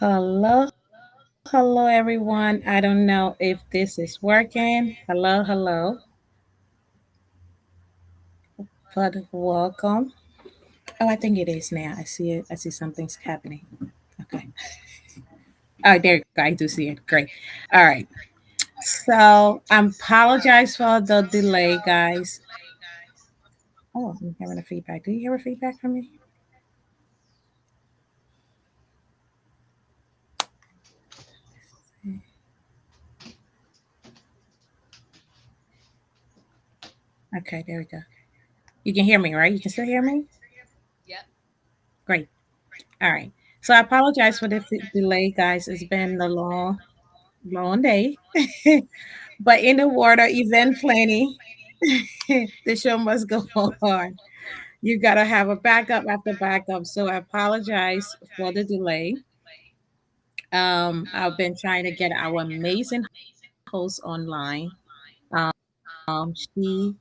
Hello, hello everyone. I don't know if this is working. Hello, hello, but welcome. Oh, I think it is now. I see it. I see something's happening. Okay. Oh, there you go. I do see it. Great. All right. So I apologize for the delay, guys. Oh, I'm hearing a feedback. Do you hear a feedback from me? Okay, there we go. You can hear me, right? You can still hear me? Yep. Great. All right. So I apologize for the delay, guys. It's been a long day. But in the water, event planning, the show must go on. You gotta have a backup after backup. So I apologize for the delay. I've been trying to get our amazing host online. She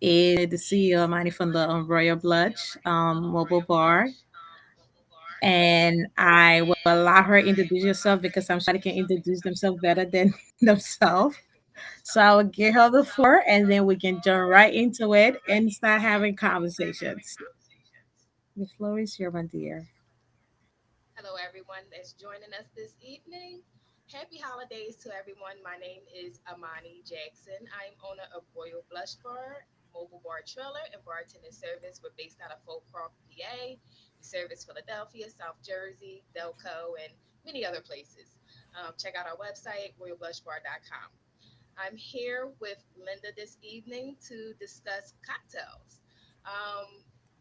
is the CEO of Money from the Royal Blood mobile bar. And I will allow her to introduce herself because I'm sure they can introduce themselves better than themselves. So I will give her the floor and then we can jump right into it and start having conversations. The floor is your my dear. Hello, everyone that's joining us this evening. Happy holidays to everyone. My name is Amani Jackson. I'm owner of Royal Blush Bar, mobile bar trailer, and bartending service. We're based out of Folkcroft, PA. We service Philadelphia, South Jersey, Delco, and many other places. Check out our website, royalblushbar.com. I'm here with Linda this evening to discuss cocktails.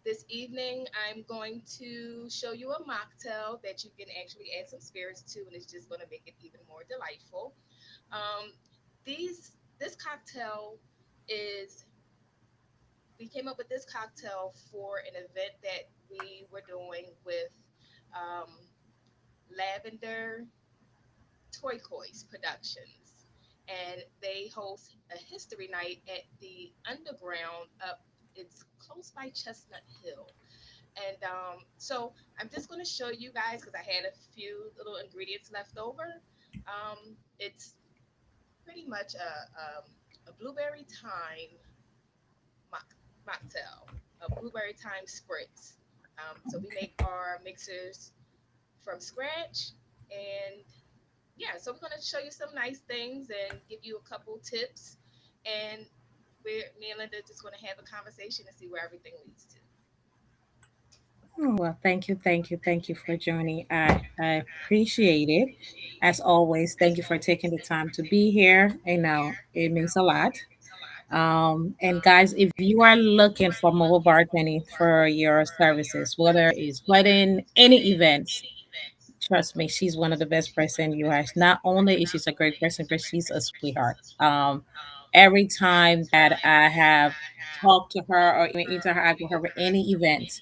This evening, I'm going to show you a mocktail that you can actually add some spirits to, and it's just going to make it even more delightful. Um, this cocktail is we came up with this cocktail for an event that we were doing with um, Lavender Turquoise Productions, and they host a history night at the Underground up. It's close by Chestnut Hill, and so I'm just going to show you guys because I had a few little ingredients left over. It's pretty much a blueberry thyme mock, mocktail, a blueberry thyme spritz. So we make our mixers from scratch, and yeah, so we're going to show you some nice things and give you a couple tips. And me and Linda just going to have a conversation and see where everything leads to. Oh, well, thank you for joining. I appreciate it. As always, thank you for taking the time to be here. I know it means a lot. And guys, if you are looking for mobile bartending for your services, whether it's wedding, any events, trust me, she's one of the best person you have. Not only is she a great person, but she's a sweetheart. Every time that I have talked to her or even interact with her for any event,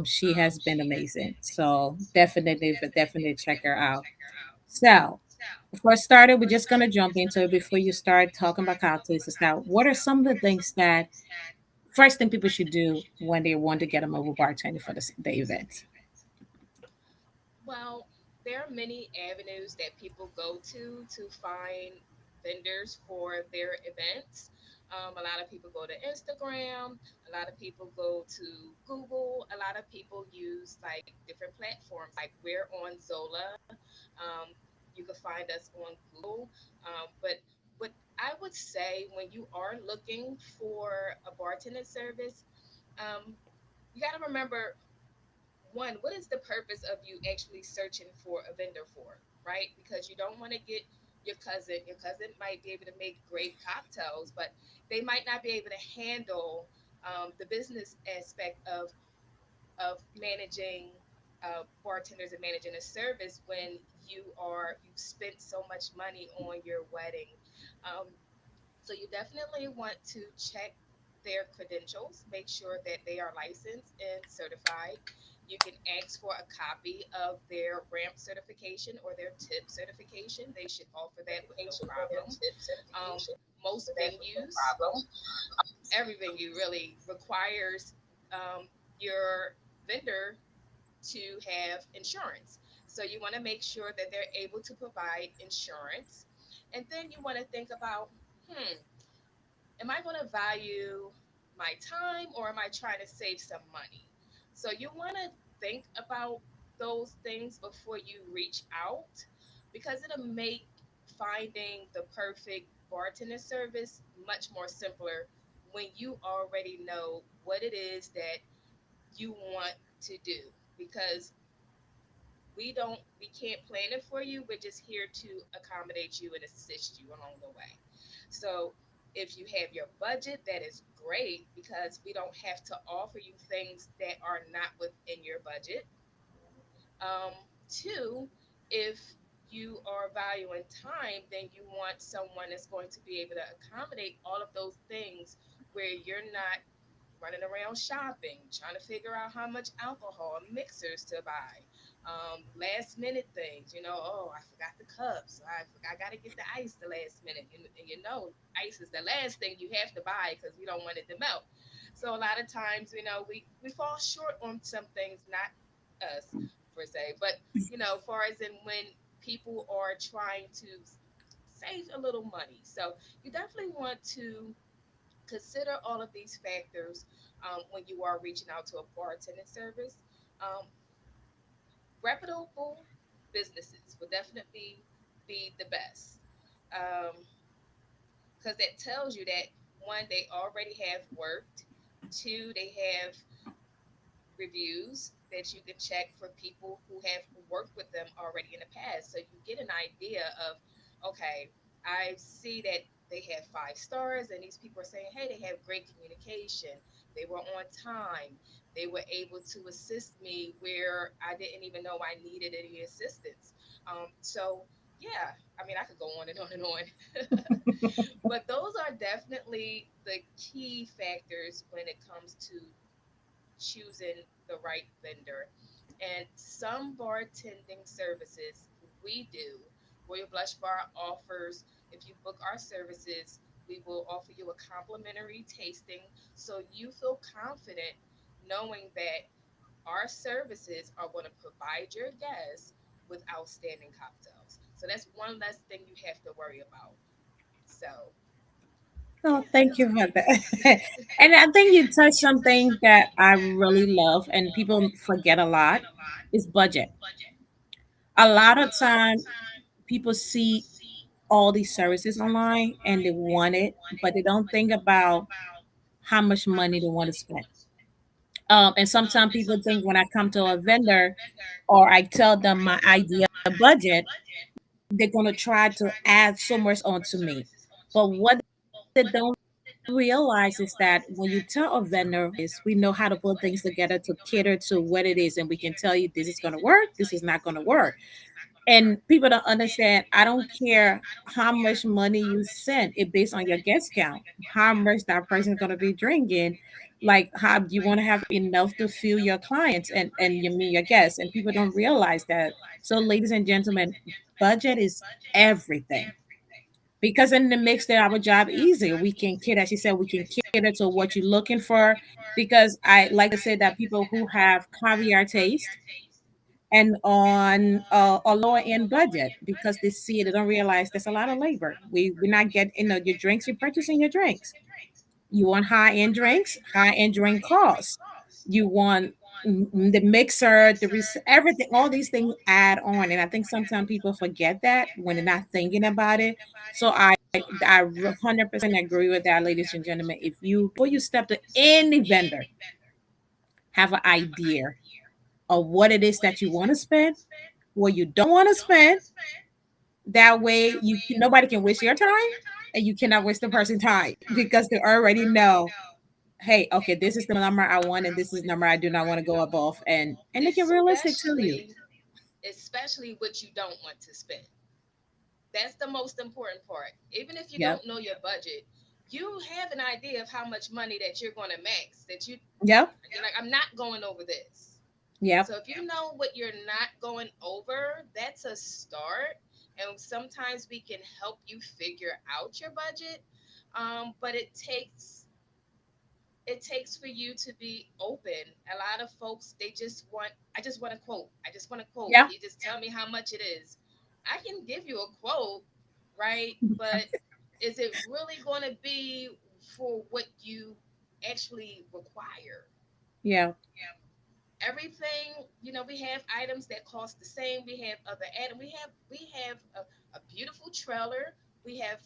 she has been amazing. So definitely, but definitely check her out. So before I started, we're just gonna jump into it. Before you start talking about cocktails, is now what are some of the things that first thing people should do when they want to get a mobile bartender for the event? Well, there are many avenues that people go to find vendors for their events. A lot of people go to Instagram. A lot of people go to Google. A lot of people use like different platforms. Like we're on Zola. Um, you can find us on Google. But what I would say when you are looking for a bartending service, um, you got to remember one, what is the purpose of you actually searching for a vendor for, right? Because you don't want to get your cousin might be able to make great cocktails, but they might not be able to handle the business aspect of managing bartenders and managing a service when you've spent so much money on your wedding. Um, so you definitely want to check their credentials, make sure that they are licensed and certified. You can ask for a copy of their ramp certification or their tip certification. They should offer that with no problem. Um, most venues, every venue really requires your vendor to have insurance. So you want to make sure that they're able to provide insurance. And then you want to think about, hmm, am I going to value my time or am I trying to save some money? So you want to think about those things before you reach out, because it'll make finding the perfect bartender service much more simpler when you already know what it is that you want to do. Because we can't plan it for you. We're just here to accommodate you and assist you along the way. So if you have your budget, that is great, because we don't have to offer you things that are not within your budget. um, Two, if you are valuing time, then you want someone that's going to be able to accommodate all of those things where you're not running around shopping, trying to figure out how much alcohol, mixers to buy, last minute things. Oh, I forgot the cups. I got to get the ice the last minute. And ice is the last thing you have to buy because we don't want it to melt. So a lot of times, we fall short on some things, not us per se, but far as in when people are trying to save a little money. So you definitely want to consider all of these factors when you are reaching out to a bartending service. Um, Reputable businesses will definitely be the best, because that tells you that, one, they already have worked, two, they have reviews that you can check for people who have worked with them already in the past. So you get an idea of, okay, I see that they have 5 stars, and these people are saying, hey, they have great communication. They were on time. They were able to assist me where I didn't even know I needed any assistance. So, yeah, I mean, I could go on and on and on. But those are definitely the key factors when it comes to choosing the right vendor. And some bartending services we do, Royal Blush Bar offers, if you book our services, we will offer you a complimentary tasting so you feel confident knowing that our services are going to provide your guests with outstanding cocktails. So that's one less thing you have to worry about. So, Oh, yeah. thank you for that. And I think you touched something that I really love and people forget a lot is budget. A lot of time people see all these services online and they want it, but they don't think about how much money they want to spend. And sometimes people think when I come to a vendor or I tell them my idea budget, they're going to try to add so much onto me. But what they don't realize is that when you tell a vendor this, we know how to put things together to cater to what it is, and we can tell you this is going to work, this is not going to work. And people don't understand. I don't care how much money you send; it based on your guest count, how much that person is going to be drinking. Like, how do you want to have enough to fill your clients and you mean your guests? And people don't realize that. So, ladies and gentlemen, budget is everything because in the mix there our job easier, we can cater, as you said, we can cater to what you're looking for. Because I like to say that people who have caviar taste and on a lower end budget, because they see it, they don't realize there's a lot of labor. We're not getting, your drinks, you're purchasing your drinks. You want high end drinks, high end drink costs. You want the mixer, everything, all these things add on. And I think sometimes people forget that when they're not thinking about it. So I 100% agree with that, ladies and gentlemen. If you, before you step to any vendor, have an idea of what it is that you want to spend, what you don't want to spend. That way, nobody can waste your time, and you cannot waste the person's time because they already know, hey, okay, this is the number I want, and this is the number I do not want to go above, and they can realistic tell you. Especially what you don't want to spend. That's the most important part. Even if you Yep, don't know your budget, you have an idea of how much money that you're going to max. yep, You're like, I'm not going over this. yep. So if you know what you're not going over, that's a start. And sometimes we can help you figure out your budget, but it takes for you to be open. A lot of folks, they just want, I just want a quote. I just want a quote. Yeah. You just tell me how much it is. I can give you a quote, right? But is it really going to be for what you actually require? Yeah. Everything, we have items that cost the same. We have other items. We have a beautiful trailer. We have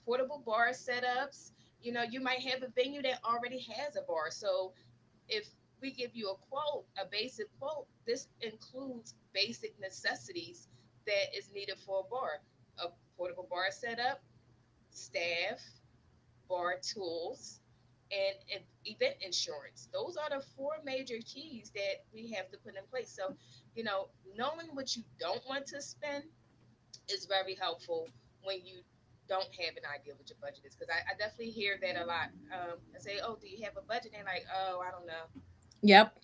portable bar setups. You might have a venue that already has a bar. So if we give you a quote, a basic quote, this includes basic necessities that is needed for a bar: a portable bar setup, staff, bar tools, and event insurance. Those are the four major keys that we have to put in place. So, knowing what you don't want to spend is very helpful when you don't have an idea what your budget is. Because I definitely hear that a lot. I say, "Oh, do you have a budget?" And they're like, "Oh, I don't know. Yep.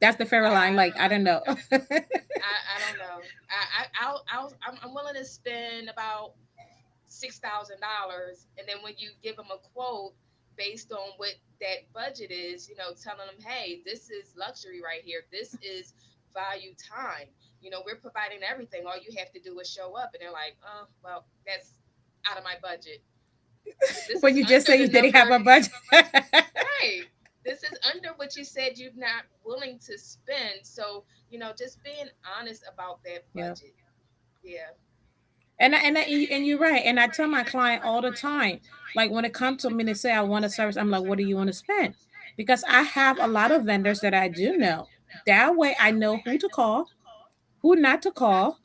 That's the fairy line. Like, I don't know. I don't know. I'm willing to spend about $6,000, and then when you give them a quote based on what that budget is, telling them, hey, this is luxury right here. This is value time. We're providing everything. All you have to do is show up, and they're like, oh, well, that's out of my budget. This When is you just under say the you didn't have number, a budget. right? This is under what you said you're not willing to spend. So, just being honest about that Yeah. budget. Yeah. And you're right. And I tell my client all the time, like when it comes to me to say I want a service, I'm like, what do you want to spend? Because I have a lot of vendors that I do know. That way I know who to call, who not to call.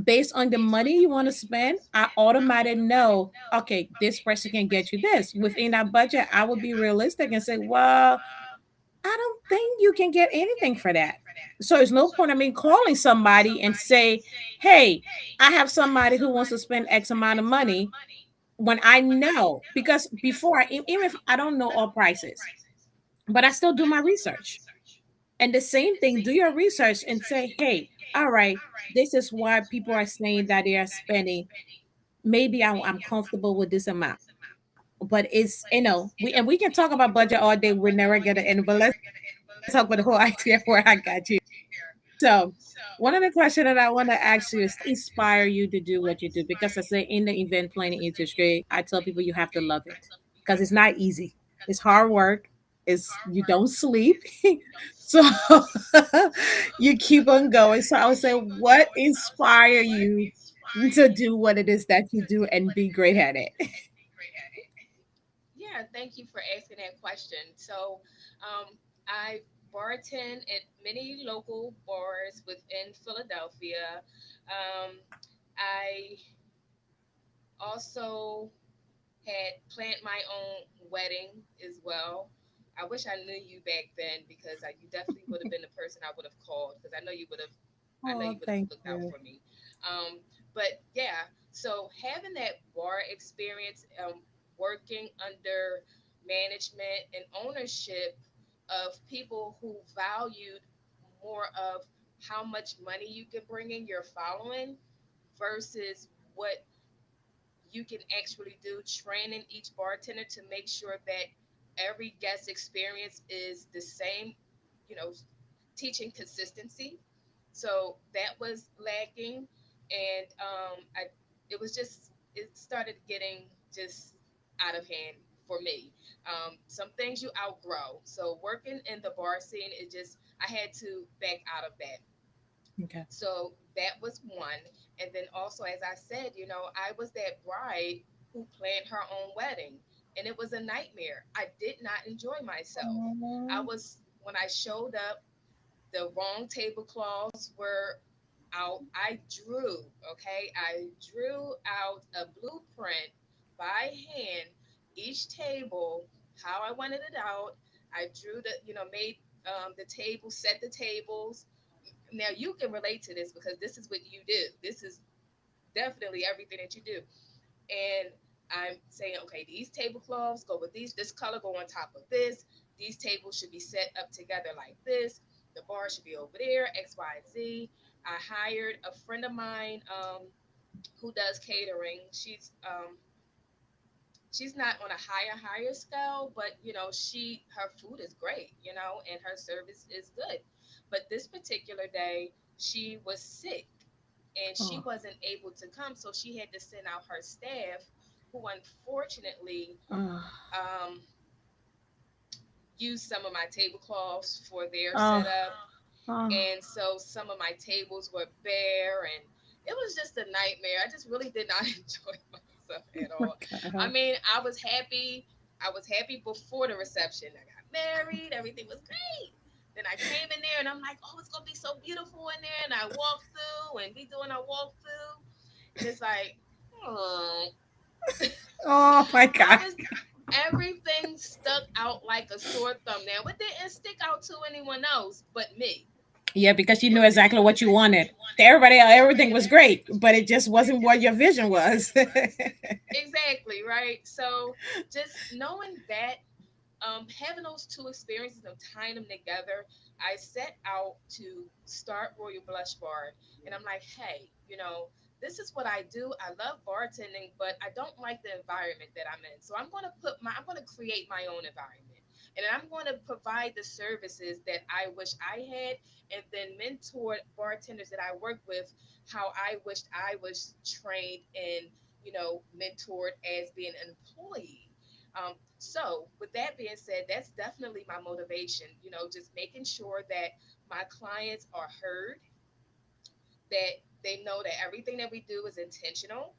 Based on the money you want to spend, I automatically know, okay, this person can get you this. Within that budget, I would be realistic and say, well, I don't think you can get anything for that. So there's no point in me calling somebody and say, hey, I have somebody who wants to spend X amount of money when I know, because before even if I don't know all prices, but I still do my research. And the same thing, do your research and say, hey, all right, this is why people are saying that they are spending. Maybe I'm comfortable with this amount. But it's, we can talk about budget all day. We're never gonna end. But let's talk about the whole idea where I got you. So, one of the questions that I want to ask you is inspire you to do what you do? Because I say in the event planning industry, I tell people you have to love it because it's not easy. It's hard work. It's you don't sleep, so you keep on going. So I would say, what inspire you to do what it is that you do and be great at it? Yeah, thank you for asking that question. So, I bartend at many local bars within Philadelphia. I also had planned my own wedding as well. I wish I knew you back then because you definitely would have been the person I would have called because I know Oh, you would have thank looked out you. for me. But yeah, so having that bar experience, working under management and ownership of people who valued more of how much money you can bring in your following versus what you can actually do, training each bartender to make sure that every guest experience is the same, you know, teaching consistency. So that was lacking. And it was just, it started getting just out of hand for me. Some things you outgrow. So working in the bar scene, I had to back out of that. Okay. So that was one. And then also, as I said, I was that bride who planned her own wedding. And it was a nightmare. I did not enjoy myself. Oh, When I showed up, the wrong tablecloths were out. Okay? I drew out a blueprint by hand, each table, how I wanted it out. I drew made the table, set the tables. Now you can relate to this because this is what you do. This is definitely everything that you do. And I'm saying, okay, these tablecloths go with these. This color go on top of this. These tables should be set up together like this. The bar should be over there. X, Y, and Z. I hired a friend of mine who does catering. she's not on a higher scale, but her food is great, and her service is good. But this particular day, she was sick and she Oh, wasn't able to come, so she had to send out her staff, who unfortunately oh, um, used some of my tablecloths for their oh, setup. oh. And so some of my tables were bare, and it was just a nightmare. I just really did not enjoy myself at My all. I God. mean, I was happy before the reception. I got married, everything was great. Then I came in there and I'm like, oh, it's gonna be so beautiful in there. And I walked through and we doing our walkthrough, and it's like, oh, Oh my I God. was everything stuck out like a sore thumb. Now, it didn't stick out to anyone else but me. Yeah, because you knew But exactly what you wanted. To everybody else, everything was great, but it just wasn't what your vision was. exactly, right? So just knowing that, having those two experiences of tying them together, I set out to start Royal Blush Bar. And I'm like, hey, this is what I do. I love bartending, but I don't like the environment that I'm in. So I'm going to create my own environment. And I'm going to provide the services that I wish I had, and then mentor bartenders that I work with how I wished I was trained and, mentored as being an employee. So, with that being said, that's definitely my motivation. Just making sure that my clients are heard, that they know that everything that we do is intentional,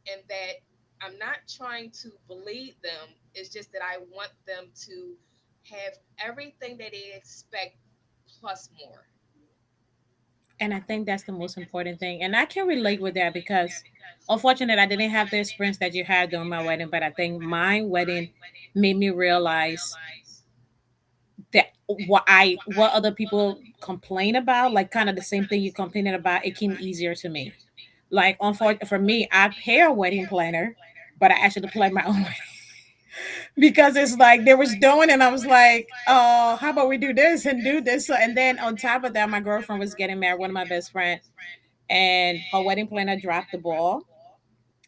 and that I'm not trying to bleed them. It's just that I want them to have everything that they expect plus more. And I think that's the most important thing. And I can relate with that because, unfortunately, I didn't have the experience that you had during my wedding. But I think my wedding made me realize that what other people complain about, like kind of the same thing you're complaining about, it came easier to me. Like, unfortunately for me, I pay a wedding planner, but I actually plan my own because it's like they was doing, and I was like, oh, how about we do this and do this? So, and then on top of that, my girlfriend was getting married, one of my best friend, and her wedding planner dropped the ball.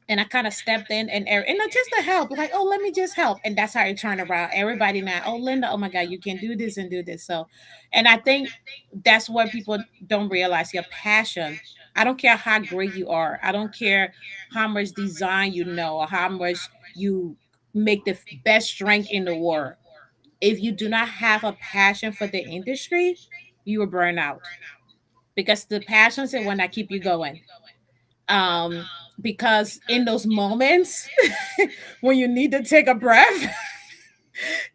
And I kind of stepped in and just to help, like, oh, let me just help. And that's how it turned around. Everybody now, oh, Linda, oh my God, you can do this and do this. So, and I think that's what people don't realize, your passion. I don't care how great you are. I don't care how much design you know or how much you make the best drink in the world. If you do not have a passion for the industry, you will burn out, because the passion is the one that keep you going. um because in those moments when you need to take a breath,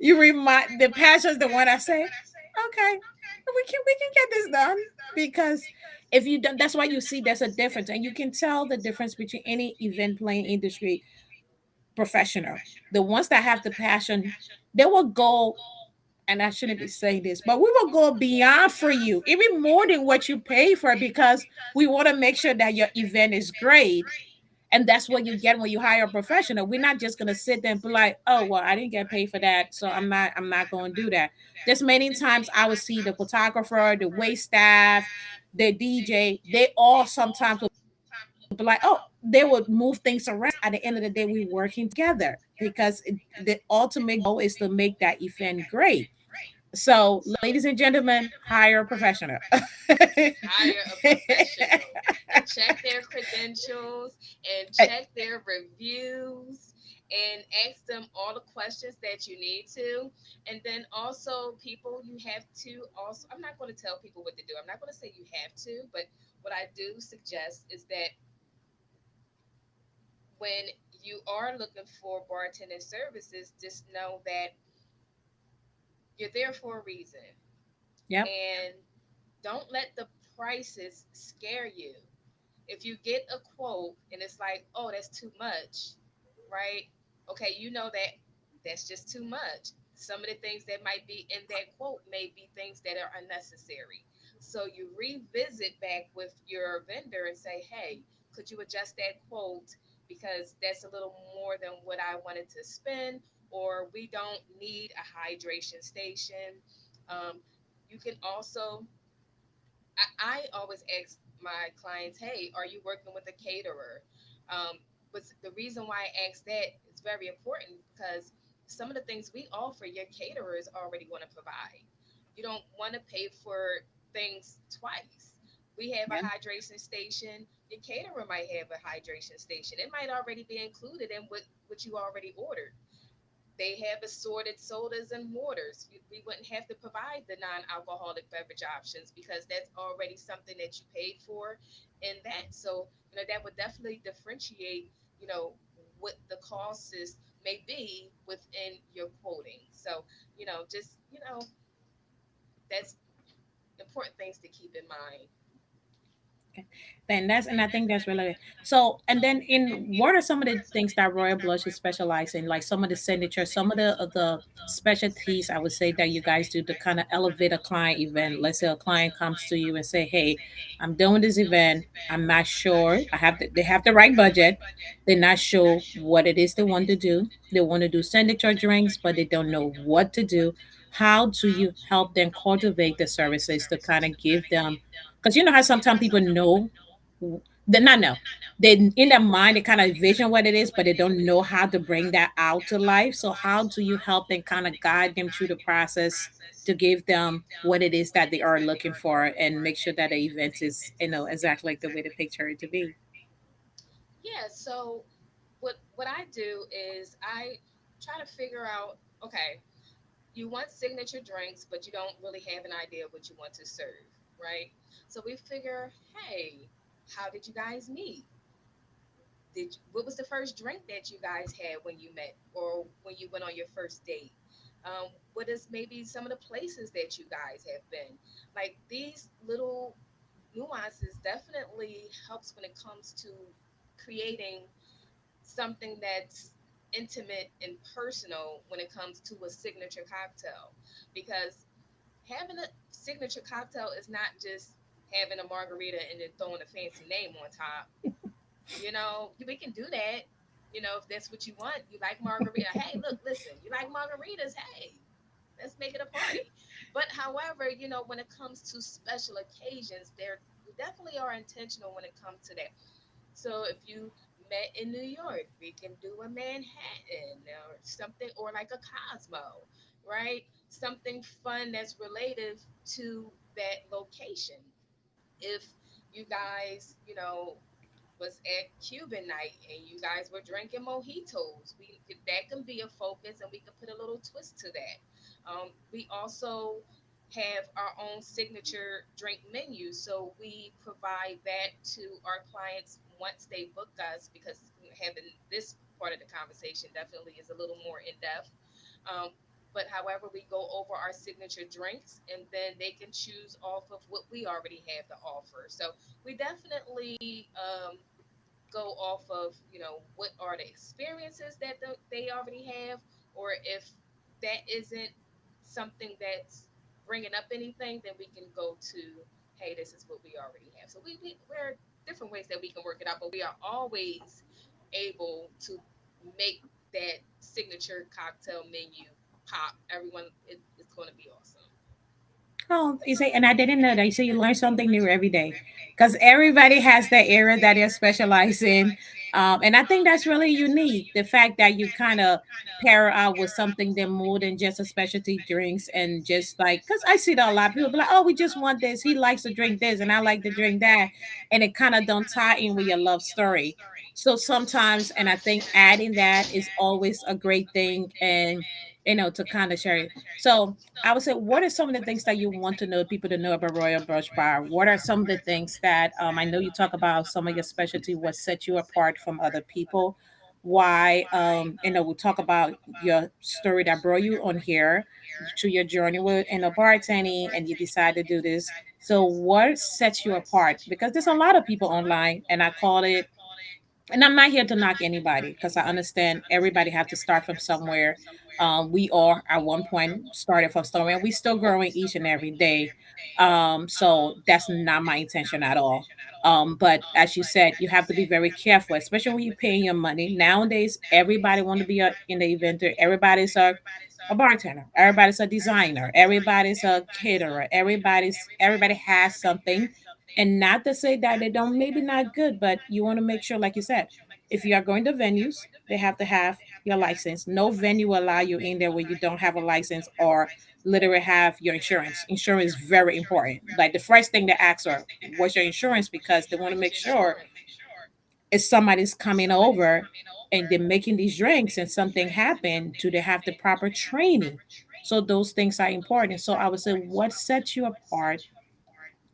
you remind the passion's the one I say, okay, we can get this done. Because if you don't, that's why you see there's a difference, and you can tell the difference between any event playing industry professional. The ones that have the passion, they will go, and I shouldn't be saying this, but we will go beyond for you, even more than what you pay for, because we want to make sure that your event is great. And that's what you get when you hire a professional. We're not just gonna sit there and be like, oh well, I didn't get paid for that, so I'm not gonna do that. There's many times I would see the photographer, the wait staff, the DJ, they all sometimes would be like, oh, they would move things around. At the end of the day, we're working together because the ultimate goal is to make that event great. So, ladies and gentlemen, hire a professional. Hire a professional and check their credentials and check their reviews and ask them all the questions that you need to. And then also, people, you have to also, I'm not going to tell people what to do. I'm not going to say you have to, but what I do suggest is that when you are looking for bartending services, just know that you're there for a reason. Yep. And don't let the prices scare you. If you get a quote and it's like, oh, that's too much, right? Okay, you know that that's just too much. Some of the things that might be in that quote may be things that are unnecessary. So you revisit back with your vendor and say, hey, could you adjust that quote because that's a little more than what I wanted to spend, or we don't need a hydration station. Um, you can also I always ask my clients, hey, are you working with a caterer? But the reason why I ask that is very important because some of the things we offer, your caterers already want to provide. You don't want to pay for things twice. We have a Yeah. hydration station. Your caterer might have a hydration station. It might already be included in what you already ordered. They have assorted sodas and waters. We wouldn't have to provide the non-alcoholic beverage options because that's already something that you paid for in that. So, that would definitely differentiate, you know, what the cost is may be within your quoting. So, just, that's important things to keep in mind. Okay. Then that's and I think that's really so. And then in what are some of the things that Royal Blush is specialized in? Like some of the signature, some of the specialties I would say that you guys do to kind of elevate a client event. Let's say a client comes to you and say, "Hey, I'm doing this event. I'm not sure. I have they have the right budget. They're not sure what it is they want to do. They want to do signature drinks, but they don't know what to do. How do you help them cultivate the services to kind of give them because you know how sometimes people know, they not know. They in their mind they kind of envision what it is, but they don't know how to bring that out to life. So how do you help them kind of guide them through the process to give them what it is that they are looking for and make sure that the event is exactly like the way they picture it to be? Yeah, so what I do is I try to figure out, okay, you want signature drinks, but you don't really have an idea of what you want to serve, right? So we figure, hey, how did you guys meet? What was the first drink that you guys had when you met or when you went on your first date? What is maybe some of the places that you guys have been? Like these little nuances definitely helps when it comes to creating something that's intimate and personal when it comes to a signature cocktail, because having a signature cocktail is not just having a margarita and then throwing a fancy name on top. We can do that. If that's what you want, you like margarita. Hey, look, listen, you like margaritas. Hey, let's make it a party. But however, when it comes to special occasions, we definitely are intentional when it comes to that. So if you met in New York, we can do a Manhattan or something, or like a Cosmo, right? Something fun that's related to that location. If you guys, was at Cuban night and you guys were drinking mojitos, that can be a focus, and we can put a little twist to that. We also have our own signature drink menu, so we provide that to our clients once they book us, because having this part of the conversation definitely is a little more in depth. Um, but however, we go over our signature drinks and then they can choose off of what we already have to offer. So we definitely go off of what are the experiences that they already have, or if that isn't something that's bringing up anything, then we can go to, hey, this is what we already have. So we're different ways that we can work it out, but we are always able to make that signature cocktail menu pop. Everyone, it's going to be awesome. Oh, you say, and I didn't know that. You say you learn something new every day because everybody has their area that they specialize in. And I think that's really unique. The fact that you kind of pair out with something that more than just a specialty drinks and just like, because I see that a lot of people be like, oh, we just want this. He likes to drink this and I like to drink that. And it kind of don't tie in with your love story. So sometimes, and I think adding that is always a great thing. And, to kind of share it. So, I would say, what are some of the things that you want to know people to know about Royal Brush Bar? What are some of the things that I know you talk about some of your specialty, what sets you apart from other people? Why, we'll talk about your story that brought you on here to your journey with bartending and you decide to do this. So, what sets you apart? Because there's a lot of people online, and I call it and I'm not here to knock anybody because I understand everybody have to start from somewhere. We are at one point started from somewhere, and we still growing each and every day. So that's not my intention at all. But as you said, you have to be very careful, especially when you're paying your money. Nowadays, everybody want to be in the event. Everybody's a bartender. Everybody's a designer. Everybody's a caterer. Everybody has something, and not to say that they don't maybe not good, but you want to make sure, like you said, if you are going to venues, they have to have your license. No venue will allow you in there where you don't have a license or literally have your insurance. Insurance is very important. Like the first thing they ask are, what's your insurance? Because they want to make sure if somebody's coming over and they're making these drinks and something happened, do they have the proper training? So those things are important. So I would say, what sets you apart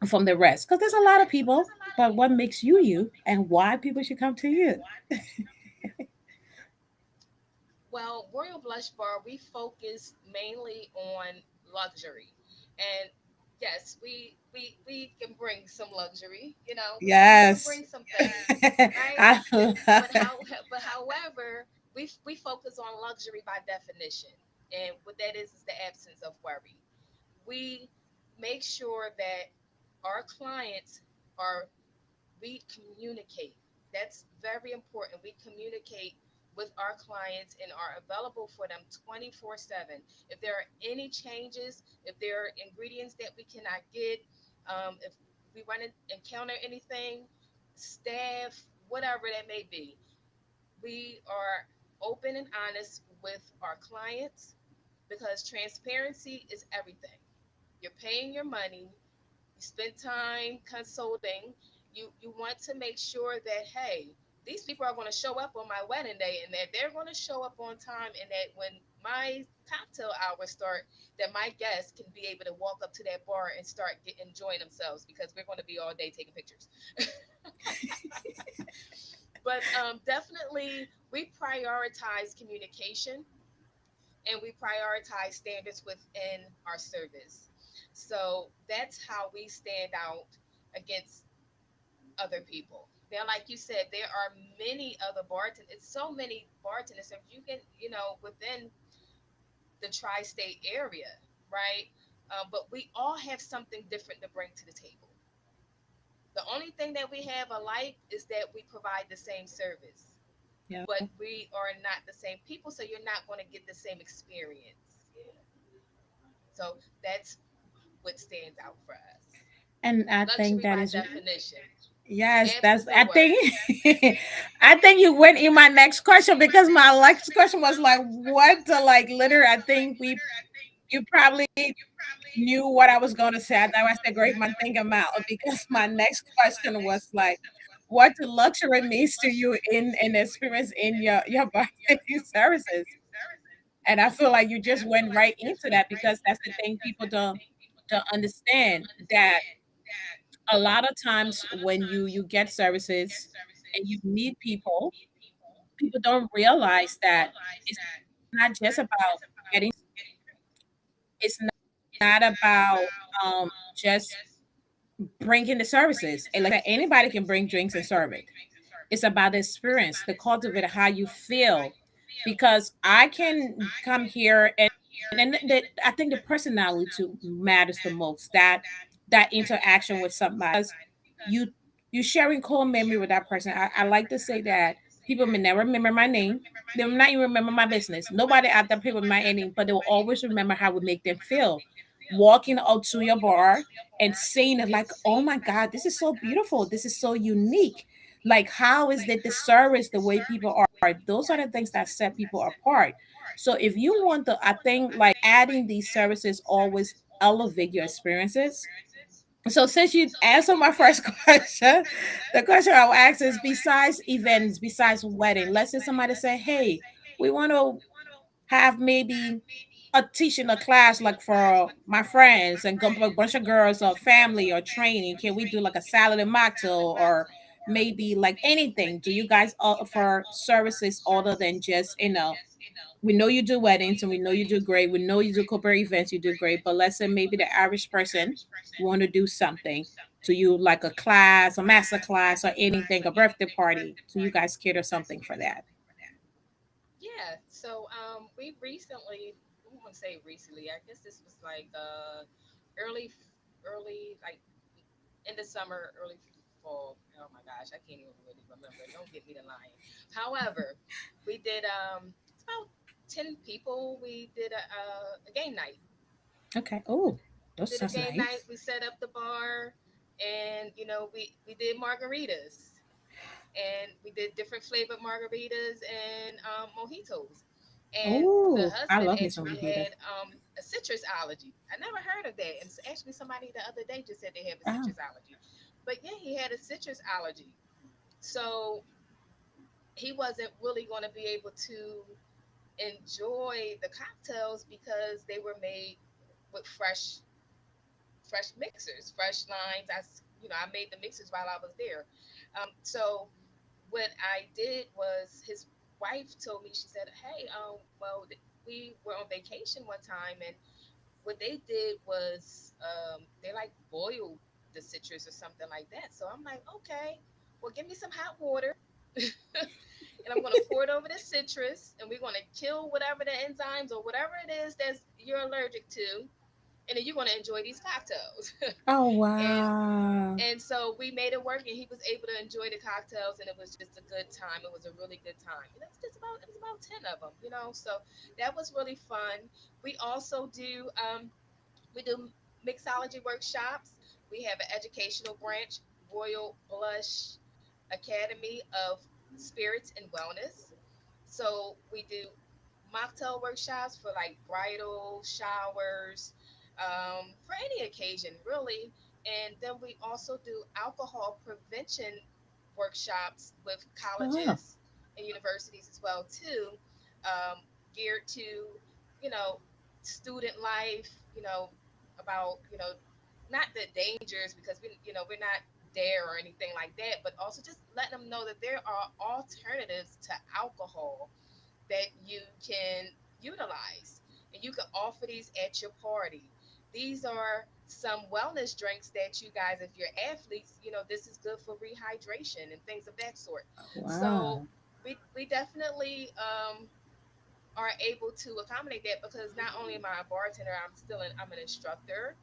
from the rest? Because there's a lot of people, but what makes you you, and why people should come to you? Well, Royal Blush Bar, we focus mainly on luxury. And yes, we can bring some luxury, we can Yes. bring some things, right? I But however, we focus on luxury by definition. And what that is the absence of worry. We make sure that our clients are we communicate. That's very important. We communicate with our clients and are available for them 24/7. If there are any changes, if there are ingredients that we cannot get, if we run in, encounter anything, staff, whatever that may be, we are open and honest with our clients because transparency is everything. You're paying your money, you spend time consulting, you want to make sure that, hey, these people are going to show up on my wedding day and that they're going to show up on time, and that when my cocktail hours start, that my guests can be able to walk up to that bar and start enjoying themselves, because we're going to be all day taking pictures. But definitely we prioritize communication and we prioritize standards within our service. So that's how we stand out against other people. Now, like you said, there are many other bartenders. It's so many bartenders. If you can, within the tri-state area, right? But we all have something different to bring to the table. The only thing that we have alike is that we provide the same service, yeah. but we are not the same people, so you're not going to get the same experience. So that's what stands out for us. And I think Luxury that by is definition, yes, that's absence of I think worry. I think you went in my next question because my next question was like what the like literally I think we you probably knew what I was going to say. I thought I said great man think about because my next question was like what the luxury means to you in experience in your bartending services. And I feel like you just went right into that because that's the thing people don't understand that a lot of times when you get services and you meet people, people don't realize that it's not just about getting, it's not about just bringing the services. And like I said, anybody can bring drinks and serve it. It's about the experience, the cultivate, how you feel. Because I can come here and that I think the personality too matters the most. That interaction with somebody because you you sharing core memory with that person. I like to say that people may never remember my name. They will not even remember my business. Nobody at that people my name, but they will always remember how we make them feel. Walking out to your bar and saying it like, oh my God, this is so beautiful. This is so unique. Like, how is it the service, the way people are? Those are the things that set people apart. So if you want to, I think like adding these services always elevate your experiences. So since you answered my first question, the question I will ask is besides events, besides wedding, let's say somebody say, hey, we want to have maybe a teaching a class like for my friends and a bunch of girls or family or training. Can we do like a salad and mocktail or maybe like anything? Do you guys offer services other than just we know you do weddings and we know you do great. We know you do corporate events, you do great. But let's say maybe the average person want to do something. So you like a class, a master class, or anything, a birthday party. So you guys cater something for that. Yeah. So we recently, I won't say recently. I guess this was like early, early like in the summer, early fall. Oh my gosh, I can't even really remember. Don't get me to lying. However, we did it's about 10 people. We did a game night. Okay. Oh, those Did a sounds game night. nice. We set up the bar, and we did margaritas, and we did different flavored margaritas and mojitos. And the Oh, I husband love me some actually mojitos. had a citrus allergy. I never heard of that. And actually, somebody the other day just said they have a Oh, citrus allergy. But yeah, he had a citrus allergy. So he wasn't really going to be able to enjoy the cocktails because they were made with fresh mixers, fresh lines. I made the mixers while I was there. So what I did was his wife told me, she said, "Hey, well, we were on vacation one time, and what they did was they like boiled the citrus or something like that." So I'm like, "Okay, well, give me some hot water." And I'm going to pour it over the citrus, and we're going to kill whatever the enzymes or whatever it is that you're allergic to, and then you're going to enjoy these cocktails. oh and wow. and so we made it work, and he was able to enjoy the cocktails, and it was just a good time. It was a really good time, and it was about 10 of them, so that was really fun. We also do mixology workshops. We have an educational branch, Royal Blush Academy of Spirits and Wellness. So we do mocktail workshops for like bridal showers, for any occasion really. And then we also do alcohol prevention workshops with Oh, colleges and universities as well too, geared to student life, about not the dangers, because we're not there or anything like that, but also just letting them know that there are alternatives to alcohol that you can utilize, and you can offer these at your party. These are some wellness drinks that you guys, if you're athletes, this is good for rehydration and things of that sort. So wow. we definitely are able to accommodate that, because not only am I a bartender, I'm an instructor.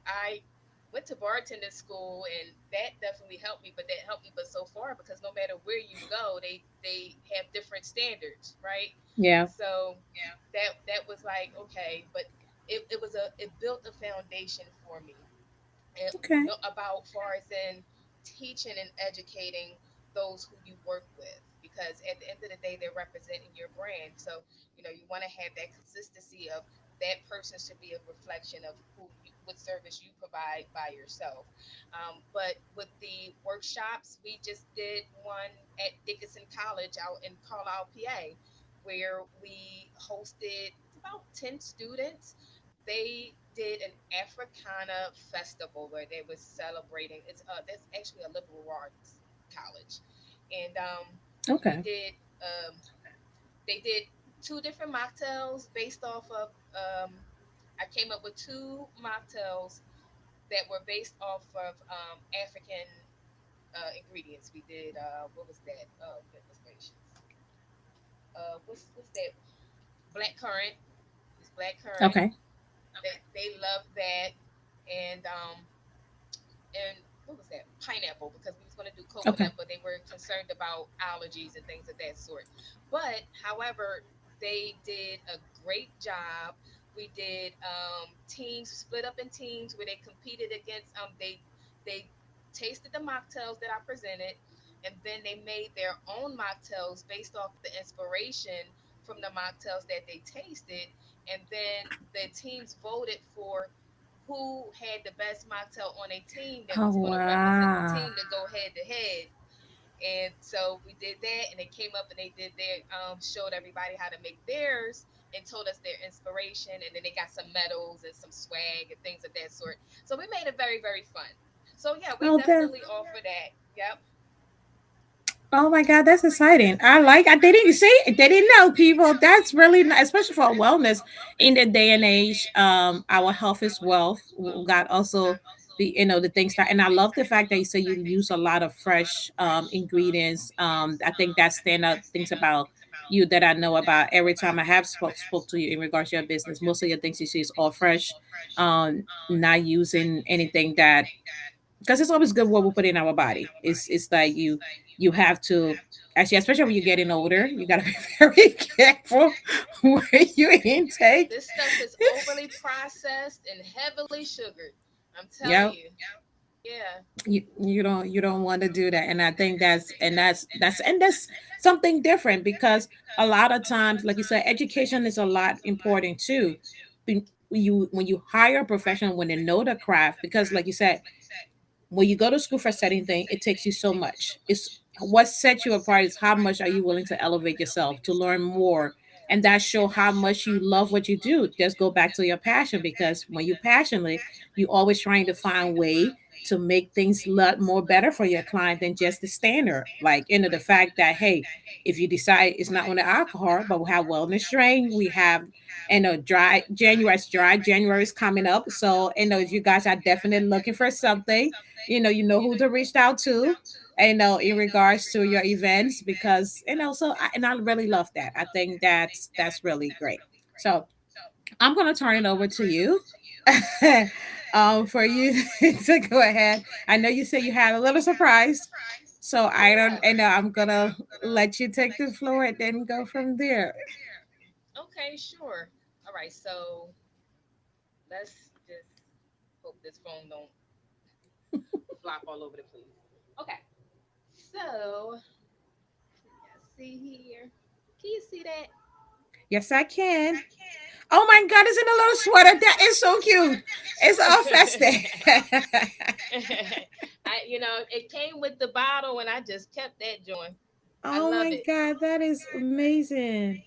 I went to bartender school, and that definitely helped me, but that helped me but so far, because no matter where you go, they have different standards, right? Yeah. So that was like, okay, but it built a foundation for me, and Okay. about far as in teaching and educating those who you work with, because at the end of the day they're representing your brand. So you want to have that consistency of that person should be a reflection of what service you provide by yourself. But with the workshops, we just did one at Dickinson College out in Carlisle, PA, where we hosted about 10 students. They did an Africana festival where they were celebrating. That's actually a liberal arts college, and we Okay. did. They did two different mocktails based off of. I came up with two mocktails that were based off of African ingredients. We did what was that? Oh goodness gracious! What's that? Black currant. It's black currant. Okay. They love that, and what was that, pineapple, because we was going to do Okay. coconut, but they were concerned about allergies and things of that sort. But however, they did a great job. We did teams, split up in teams where they competed against they tasted the mocktails that I presented, and then they made their own mocktails based off the inspiration from the mocktails that they tasted. And then the teams voted for who had the best mocktail on a team that Oh was going to represent the wow. team to go head to head. And so we did that, and they came up and they did their showed everybody how to make theirs and told us their inspiration, and then they got some medals and some swag and things of that sort. So we made it very, very fun. So yeah, we Oh that. definitely offer that. Yep. Oh my God, that's exciting. I didn't say they didn't know people. That's really nice, especially for wellness in the day and age. Our health is wealth. God also the things that, and I love the fact that you say you use a lot of fresh ingredients. I think that stand out things about you that I know about every time I have spoke to you in regards to your business. Most of your things you see is all fresh, not using anything that, because it's always good what we put in our body. It's like you have to, actually, especially when you're getting older, you gotta be very careful where you intake. This stuff is overly processed and heavily sugared. I'm telling Yep. you. Yeah. You don't want to do that. And I think that's something different, because a lot of times, like you said, education is a lot important too. When you hire a professional, when they know the craft, because like you said, when you go to school for certain thing, it takes you so much. It's what sets you apart is how much are you willing to elevate yourself to learn more, and that show how much you love what you do. Just go back to your passion, because when you're passionate, you always trying to find way to make things lot more better for your client than just the standard. Like, the fact that, hey, if you decide it's not on the alcohol, but we have wellness drink, we have, dry January is coming up. So, if you guys are definitely looking for something, you know who to reach out to, in regards to your events, because and I really love that. I think that's really great. So I'm gonna turn it over to you. For you to go ahead. I know you said you had a little surprise, so I don't. Yeah. I'm gonna let you take the floor and then go from there. Okay, sure. All right, so let's just hope this phone don't flop all over the place. Okay, so let's see here. Can you see that? Yes, I can. Oh my God, it's in a little sweater. That is so cute. It's all festive. It came with the bottle, and I just kept that joint. I Oh love my it. God, that is amazing.